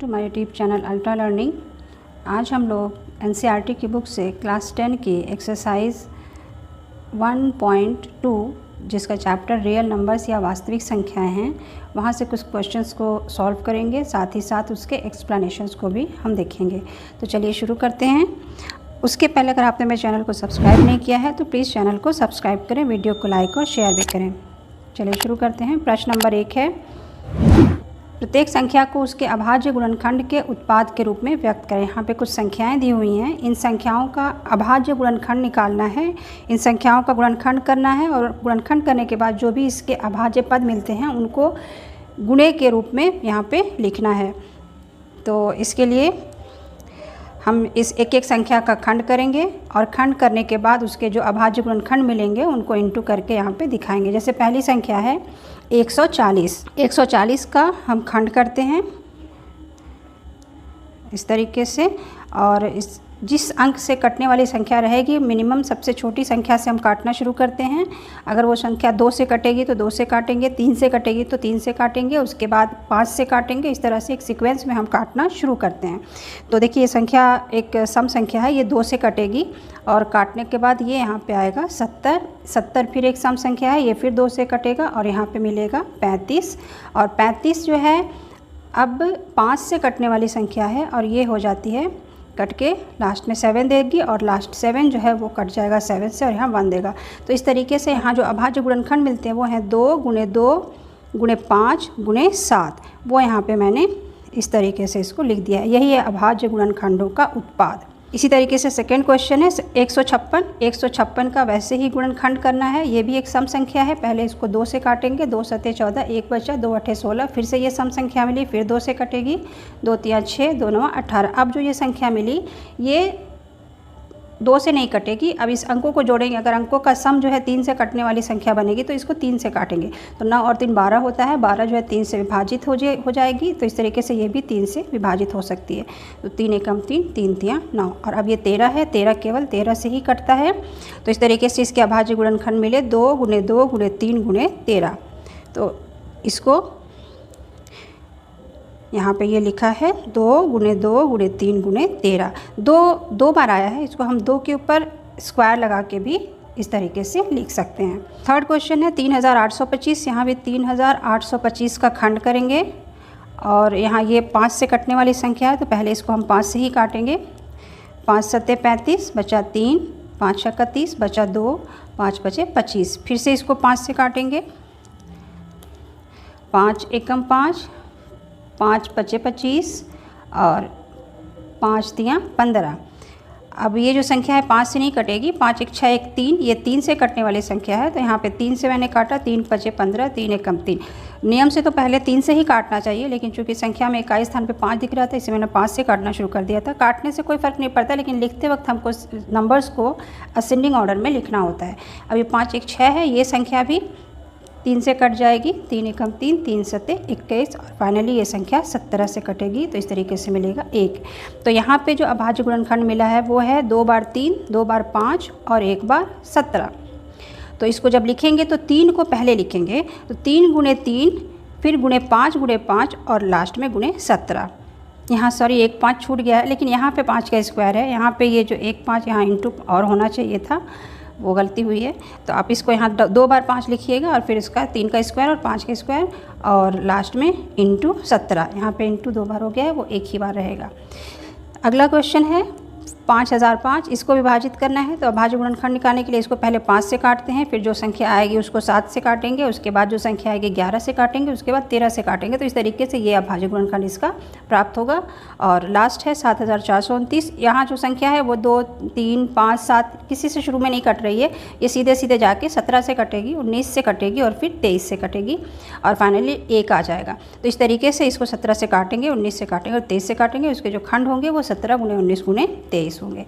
To my YouTube channel Ultra Learning. आज हम लोग एनसीईआरटी की बुक से क्लास 10 की एक्सरसाइज 1.2 जिसका चैप्टर रियल नंबर्स या वास्तविक संख्याएं हैं, वहाँ से कुछ क्वेश्चंस को सॉल्व करेंगे, साथ ही साथ उसके एक्सप्लेनेशंस को भी हम देखेंगे। तो चलिए शुरू करते हैं। उसके पहले अगर आपने मेरे चैनल को सब्सक्राइब नहीं किया है तो प्लीज़ चैनल को सब्सक्राइब करें, वीडियो को लाइक और शेयर भी करें। चलिए शुरू करते हैं। प्रश्न नंबर 1 है, प्रत्येक संख्या को उसके अभाज्य गुणनखंड के उत्पाद के रूप में व्यक्त करें। यहाँ पे कुछ संख्याएं दी हुई हैं, इन संख्याओं का अभाज्य गुणनखंड निकालना है, इन संख्याओं का गुणनखंड करना है और गुणनखंड करने के बाद जो भी इसके अभाज्य पद मिलते हैं उनको गुणे के रूप में यहाँ पे लिखना है। तो इसके लिए हम इस एक एक संख्या का खंड करेंगे और खंड करने के बाद उसके जो अभाज्य गुणनखंड मिलेंगे उनको इंटू करके यहाँ पे दिखाएंगे। जैसे पहली संख्या है 140। 140 का हम खंड करते हैं इस तरीके से, और जिस अंक से कटने वाली संख्या रहेगी मिनिमम सबसे छोटी संख्या से हम काटना शुरू करते हैं। अगर वो संख्या 2 से कटेगी तो 2 से काटेंगे, 3 से कटेगी तो 3 से काटेंगे, उसके बाद 5 से काटेंगे। इस तरह से एक सीक्वेंस में हम काटना शुरू करते हैं। तो देखिए ये संख्या एक सम संख्या है, ये 2 से कटेगी और काटने के बाद ये यहाँ पे आएगा 70। 70 फिर एक सम संख्या है, ये फिर 2 से कटेगा और यहाँ पे मिलेगा 35। और 35 जो है अब 5 से कटने वाली संख्या है और ये हो जाती है कट के लास्ट में 7 देगी और लास्ट 7 जो है वो कट जाएगा 7 से और यहाँ 1 देगा। तो इस तरीके से यहाँ जो अभाज्य गुणनखंड मिलते हैं वो हैं 2 × 2 × 5 × 7। वो यहाँ पे मैंने इस तरीके से इसको लिख दिया है। यही है अभाज्य गुणनखंडों का उत्पाद। इसी तरीके से सेकेंड क्वेश्चन है 156। 156 का वैसे ही गुणनखंड करना है। ये भी एक सम संख्या है, पहले इसको 2 से काटेंगे, 2 × 7 = 14, 1 बचा, 2 × 8 = 16, फिर से ये सम संख्या मिली, फिर 2 से कटेगी, 2 × 3 = 6, 2 × 9 = 18। अब जो ये संख्या मिली ये 2 से नहीं कटेगी। अब इस अंकों को जोड़ेंगे, अगर अंकों का सम जो है 3 से कटने वाली संख्या बनेगी तो इसको 3 से काटेंगे, तो 9 और 3 12 होता है। 12 जो है 3 से विभाजित हो जाएगी, तो इस तरीके से ये भी 3 से विभाजित हो सकती है। तो 3 × 1 = 3, 3 × 3 = 9। और अब ये 13 है, 13 केवल 13 से ही कटता है। तो इस तरीके से इसके अभाज्य गुणनखंड मिले 2 × 2 × 3 × 13। तो इसको यहाँ पे ये लिखा है 2 × 2 × 3 × 13। 2 बार आया है, इसको हम 2 के ऊपर स्क्वायर लगा के भी इस तरीके से लिख सकते हैं। थर्ड क्वेश्चन है 3825। यहाँ भी 3825 का खंड करेंगे और यहाँ ये 5 से कटने वाली संख्या है तो पहले इसको हम 5 से ही काटेंगे। 5 × 7 = 35, बचा 3, 5 × 6 = 30, बचा 2, 5 बचे 25। फिर से इसको 5 से काटेंगे, 5 × 1 = 5, 5 बचे 25 और 5 × 3 = 15। अब ये जो संख्या है 5 से नहीं कटेगी, 5 × 1 = 6, 1 3, ये 3 से कटने वाली संख्या है तो यहाँ पे 3 से मैंने काटा, 3 बचे 15, 3 × 1 = 3। नियम से तो पहले 3 से ही काटना चाहिए, लेकिन चूंकि संख्या में इकाई स्थान पे 5 दिख रहा था इसे मैंने 5 से काटना शुरू कर दिया था। काटने से कोई फ़र्क नहीं पड़ता, लेकिन लिखते वक्त हमको नंबर्स को असेंडिंग ऑर्डर में लिखना होता है। अब ये 5 × 1 = 6 है, ये संख्या भी 3 से कट जाएगी, 3 × 1 = 3, 3 × 7 = 21 और फाइनली ये संख्या 17 से कटेगी, तो इस तरीके से मिलेगा 1। तो यहाँ पे जो अभाज्य गुणनखंड मिला है वो है 2 बार 3, 2 बार 5 और 1 बार 17। तो इसको जब लिखेंगे तो 3 को पहले लिखेंगे, तो 3 × 3, फिर × 5 × 5 और लास्ट में × 17। यहाँ सॉरी 1 5 छूट गया है, लेकिन यहाँ पे 5 का स्क्वायर है, यहाँ पे ये जो 1 5 यहाँ इंटू और होना चाहिए था, वो गलती हुई है। तो आप इसको यहाँ 2 बार 5 लिखिएगा और फिर इसका 3 का स्क्वायर और 5 का स्क्वायर और लास्ट में इंटू 17। यहाँ पे इंटू 2 बार हो गया है, वो 1 ही बार रहेगा। अगला क्वेश्चन है 5005। इसको विभाजित करना है, तो अभाज्य गुणनखंड निकालने के लिए इसको पहले 5 से काटते हैं, फिर जो संख्या आएगी उसको 7 से काटेंगे, उसके बाद जो संख्या आएगी 11 से काटेंगे, उसके बाद 13 से काटेंगे। तो इस तरीके से ये अभाज्य गुणनखंड इसका प्राप्त होगा। और लास्ट है 7429। यहाँ जो संख्या है वो 2 3 5 7 किसी से शुरू में नहीं कट रही है, ये सीधे सीधे जाके 17 से कटेगी, 19 से कटेगी और फिर 23 से कटेगी और फाइनली 1 आ जाएगा। तो इस तरीके से इसको 17 से काटेंगे, 19 से काटेंगे और 23 से काटेंगे। उसके जो खंड होंगे वो 17 × 19 × 23 होंगे।